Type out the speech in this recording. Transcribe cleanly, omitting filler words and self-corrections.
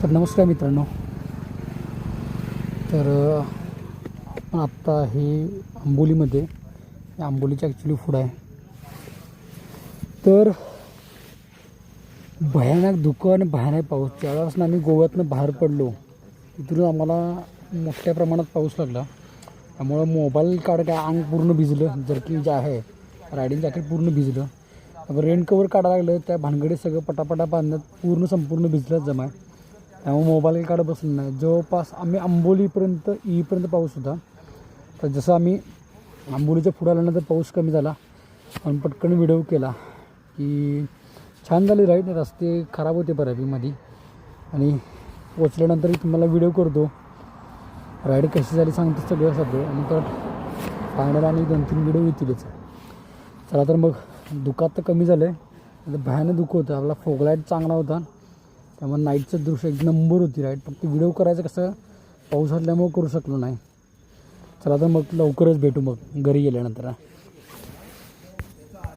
तर नमस्कार मित्रांनो. तर आपण आत्ता हे आंबोलीमध्ये आंबोलीच्या ॲक्च्युली फूड आहे. तर भयानक धुकं आणि भयानक पाऊस. त्यावेळेस आम्ही गोव्यातनं बाहेर पडलो तिथून आम्हाला मोठ्या प्रमाणात पाऊस लागला. त्यामुळं मोबाईल काढ काय अंग पूर्ण भिजलं. जर्किंग जे आहे रायडिंग जॅकेट पूर्ण भिजलं. त्यामुळे रेन कवर काढायला लागलं. त्या भानगडीत सगळं पटापटा बांधण्यात संपूर्ण भिजलंच जमा. त्यामुळे मोबाईल काढत बसलं नाही. जवळपास आम्ही आंबोलीपर्यंत येईपर्यंत पाऊस होता. तर जसं आम्ही आंबोलीच्या पुढे आल्यानंतर पाऊस कमी झाला. पण पटकन व्हिडिओ केला की छान झाली राईड. रस्ते खराब होते बऱ्यापैकी मध्ये आणि पोचल्यानंतर तुम्हाला व्हिडिओ करतो. राईड कशी झाली सांगतो सगळं आणि परत फायनल आणि 2-3 व्हिडिओ येतीलच. चला तर मग दुखात तर कमी झालं आहे. भयानक दुःख होतं. आपला फोग लाईट चांगला होता त्यामुळे नाईटचं दृश्य एक नंबर होती राईड. फक्त व्हिडिओ करायचं कसं पाऊस असल्यामुळे करू शकलो नाही. चला तर मग लवकरच भेटू मग घरी गेल्यानंतर.